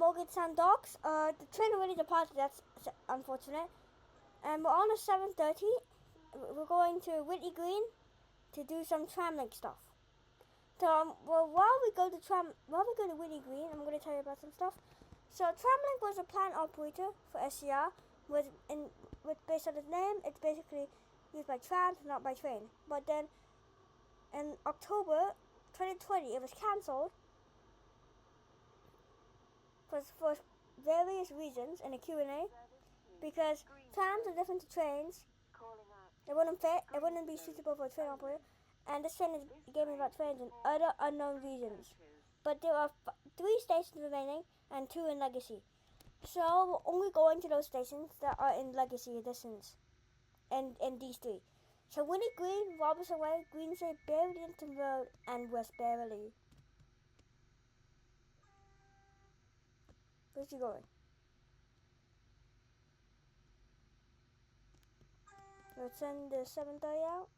Morganstown docks. The train already departed, that's unfortunate. And we're on at 7:30. We're going to Whitney Green to do some Tramlink stuff. So, well, while we go to Whitney Green, I'm going to tell you about some stuff. So, Tramlink was a planned operator for SCR. Based on its name, it's basically used by trams, not by train. But then, in October 2020, it was cancelled for various reasons in a Q&A, because trams are different to trains. It wouldn't fit. It wouldn't be suitable for a train operator. And this train is gaming about trains and other unknown reasons. But there are 3 stations remaining and 2 in Legacy. So we're only going to those stations that are in Legacy editions. And these 3. So Whitney Green, Robertson Way, Greenslade, Berrily, Denton Road, and West Berrily. Where's you going? Let's send the 7:30 out.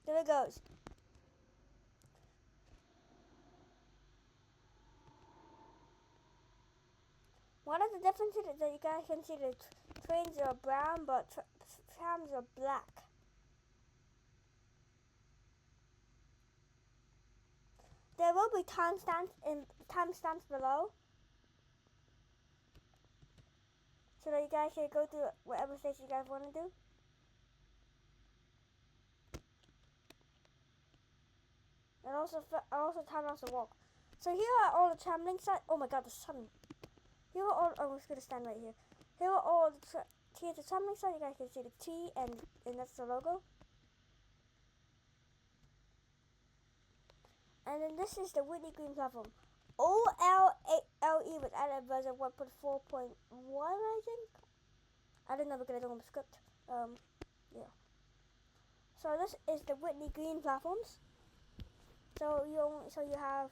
There it goes. One of the differences is that you guys can see the trains are brown, but trams are black. There will be timestamps below, so that you guys can go to whatever station you guys want to do. And also time us to walk. So here are all the Tramlink sites. Oh my god, the sun. Here are all. I'm just gonna stand right here. Here are all the here's the Tramlink site. You guys can see the T and that's the logo. And then this is the Whitney Green platform. OLLE was added version 1.4.1, I think. I don't know because I don't have a script. Yeah. So this is the Whitney Green platforms. So you have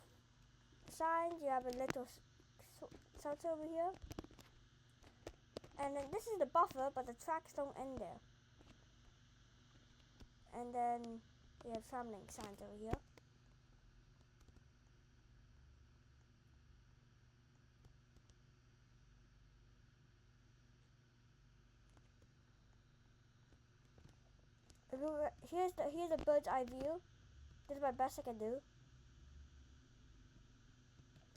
signs. You have a little shelter over here. And then this is the buffer, but the tracks don't end there. And then we have Tramlink signs over here. Here's a bird's eye view. This is my best I can do.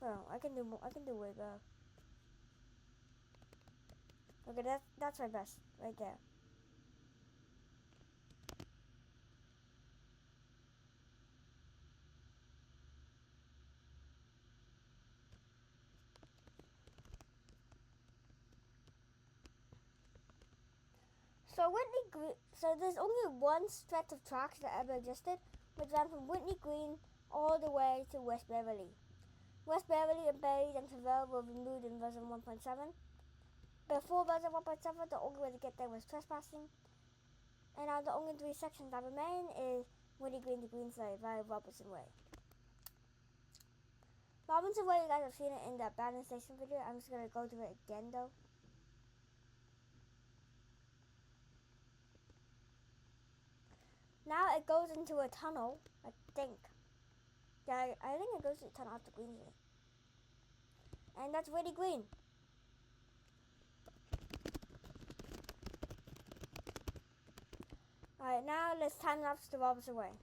Well, I can do more. I can do way better. Okay, that's my best right there. So there's only one stretch of tracks that ever existed, which ran from Whitney Green all the way to West Berrily. West Berrily and Berrily and Terminus were removed in version 1.7. Before version 1.7, the only way to get there was trespassing. And now the only 3 sections that remain is Whitney Green to Greenslade via Robertson Way. Robertson Way, you guys have seen it in the abandoned station video. I'm just going to go through it again though. Now it goes into a tunnel, I think. Yeah, I think it goes to a tunnel after Greenslade. And that's Whitney Green. Alright, now let's time lapse to Robertson Way.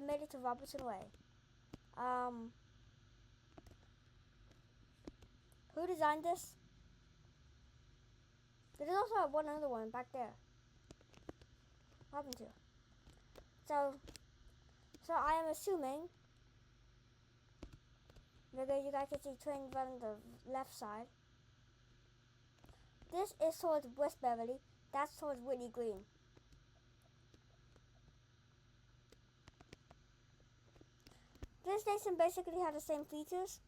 Made it to Robertson Way. Who designed this? There's also one other one back there. What happened to? So I am assuming because you guys can see trains running the left side. This is towards West Berrily. That's towards Whitney Green. this station basically has the same features,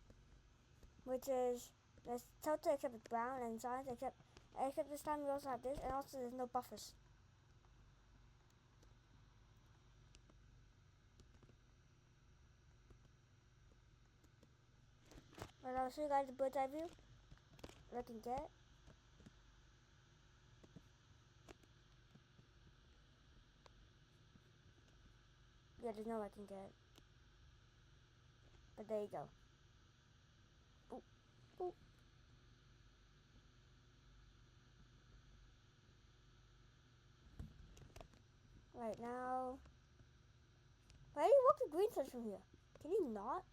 which is there's total except it's brown and signs except this time we also have this, and also there's no buffers. But I'll show you guys the bird's eye view that I can get. Yeah, there's no way I can get. But there you go. Ooh, ooh. Right now. Why do you walk to Greenslade from here? Can you not?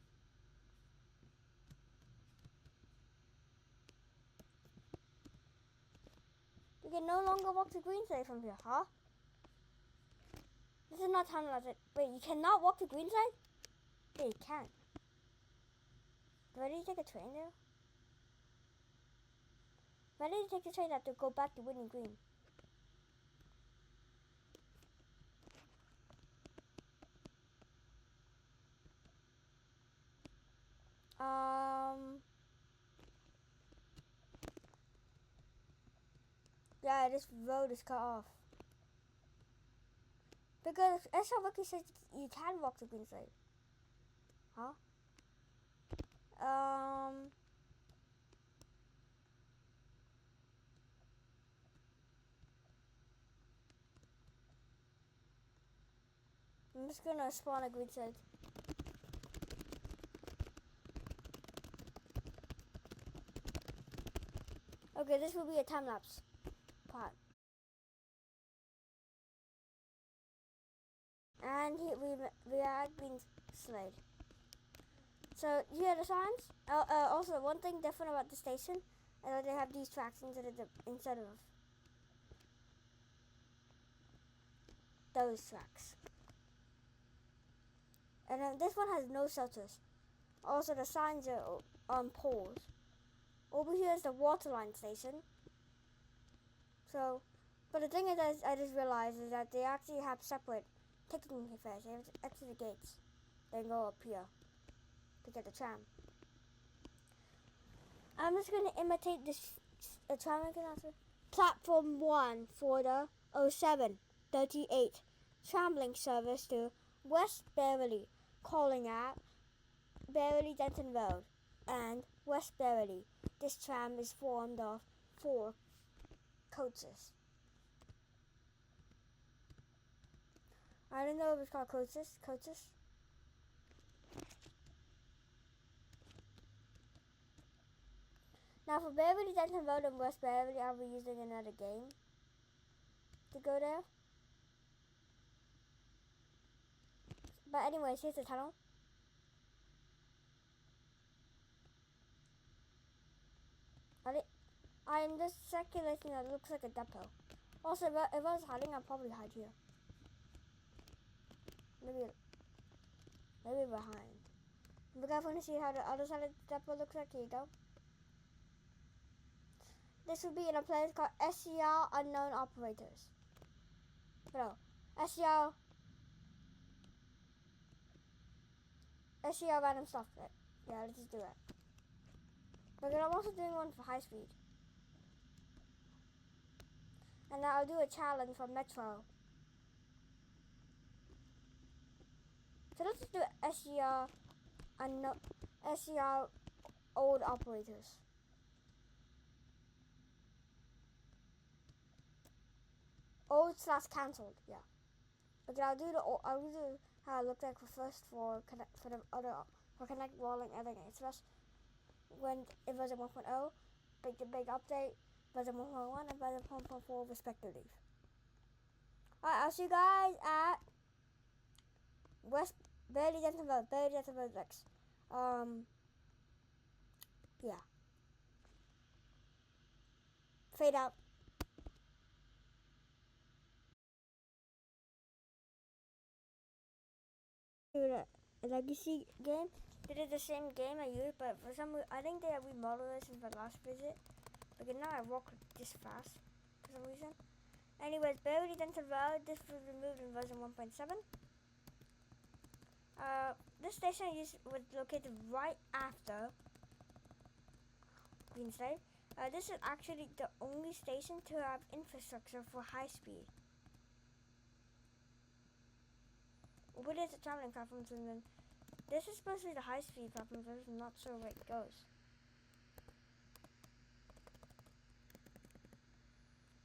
You can no longer walk to Greenslade from here, huh? This is not Terminus. Wait, you cannot walk to Greenslade? Yeah, you can. Why did you take a train there? Why did you take the train to go back to Whitney Green? Yeah, this road is cut off. Because SCR Wiki says you can walk to Greenslade. Huh? I'm just gonna spawn a Greenslade. Okay, this will be a time lapse part. And here we are at Greenslade. So here are the signs. Also, one thing different about the station is that they have these tracks instead of those tracks. And then this one has no shelters. Also, the signs are on poles. Over here is the Waterline station. So, but the thing is, I just realized is that they actually have separate ticketing fares. They have to exit the gates, then go up here to get the tram. I'm just going to imitate this Tramlink announcer. Platform 1 for the 0738 Tramlink service to West Berrily, calling at Berrily Denton Road and West Berrily. This tram is formed of 4 coaches. I don't know if it's called coaches. Now for Berrily, Denton Road and West Berrily, I'll be using another game to go there. But anyways, here's the tunnel. I'm just speculating that it looks like a depot. Also, if I was hiding, I'd probably hide here. Maybe behind. If you guys want to see how the other side of the depot looks like, here you go. This will be in a place called SCR Unknown Operators. No, SCR Random Stuff. Yeah, let's just do it. But I'm also doing one for high speed. And now I'll do a challenge for Metro. So let's just do SCR Old Operators. Old/cancelled, yeah. Okay, I'll do how it looked like for Connect Wall and everything. It's first when it was a 1.0, the big update, version 1.1 and version 1.4 respectively. Alright, I'll see you guys at West Berrily Denton Road, X. Yeah. Fade out. A legacy game. They did the same game I used, but for some reason, I think they have remodeled it since my last visit. But now I walk this fast for some reason. Anyways, Berrily Denton Road, this was removed in version 1.7. This station was located right after Greenslade. This is actually the only station to have infrastructure for high speed. What is the traveling platforms, and then this is supposed to be the high speed platforms. I'm not sure where it goes.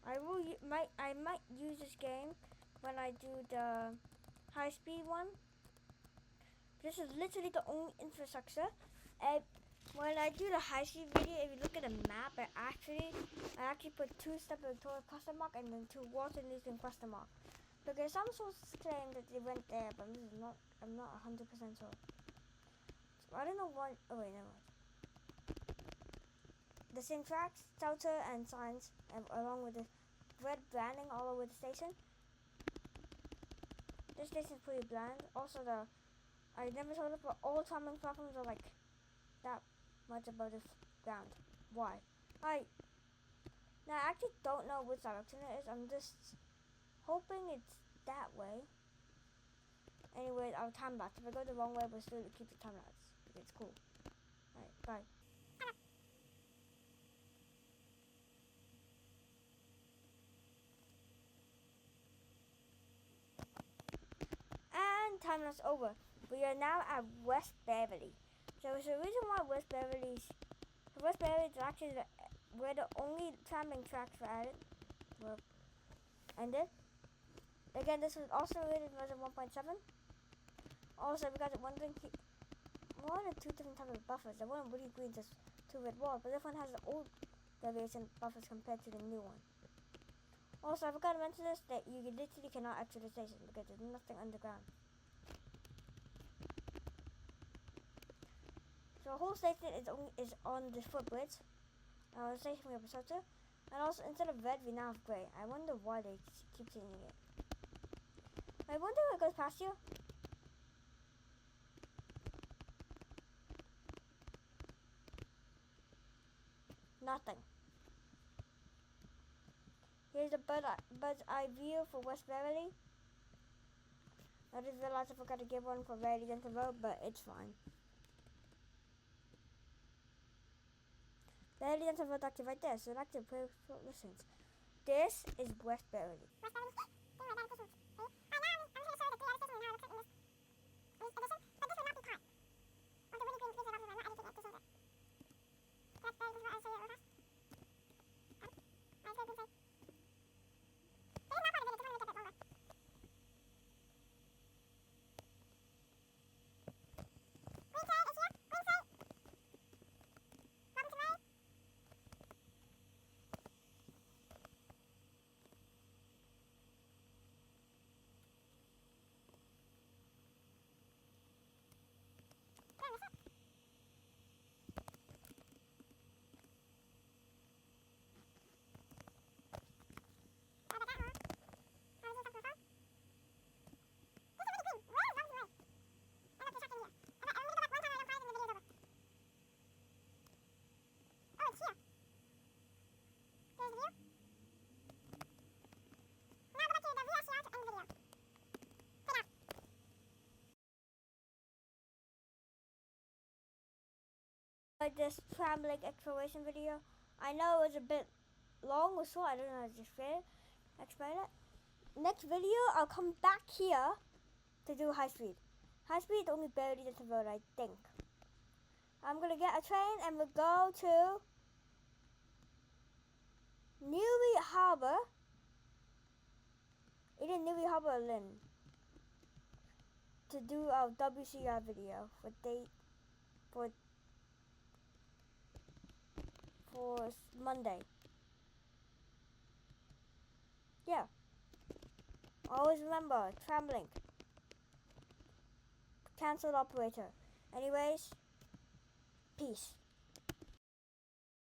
I might use this game when I do the high speed one. This is literally the only infrastructure. And when I do the high speed video, if you look at the map, I actually put 2 stepping towards question mark and then 2 water losing question mark. Because some sources claim that they went there, but this is not. I'm not 100% sure. So I don't know what. Oh wait, never mind. The same tracks, shelter, and signs, along with the red branding all over the station. This station is pretty bland. Also, I never told it, but all Tramlink platforms are like that much above the ground. Why? Now I actually don't know which direction it is. I'm just hoping it's that way. Anyways, I'll time lapse. If I go the wrong way, we'll still keep the time lapse. It's cool. Alright, bye. And time lapse over. We are now at West Berrily. So there's a reason why West Berrily is actually where the only Tramlink tracks were added. Well, ended. Again, this was also rated version 1.7. Also, we got one thing. More than 2 different types of buffers. The one really green just 2 red walls, but this one has the old variation buffers compared to the new one. Also, I forgot to mention this, that you literally cannot exit the station because there's nothing underground. So the whole station is on this footbridge. The station we have a shelter. And also, instead of red, we now have grey. I wonder why they keep changing it. I wonder if it goes past you. Nothing. Here's the bird's eye view for West Berrily. I just realized I forgot to give one for Berrily Denton Road, but it's fine. Berrily Denton Road active right there, so active listens. This is West Berrily. This Tramlink exploration video. I know it was a bit long or short, I don't know, just explain it. Next video, I'll come back here to do high speed. High speed only barely just a road, I think. I'm gonna get a train and we'll go to Newry Harbour. Either Newry Harbour or Lynn. To do our WCR video for Monday. Yeah. Always remember, Tramlink. Cancelled operator. Anyways, peace.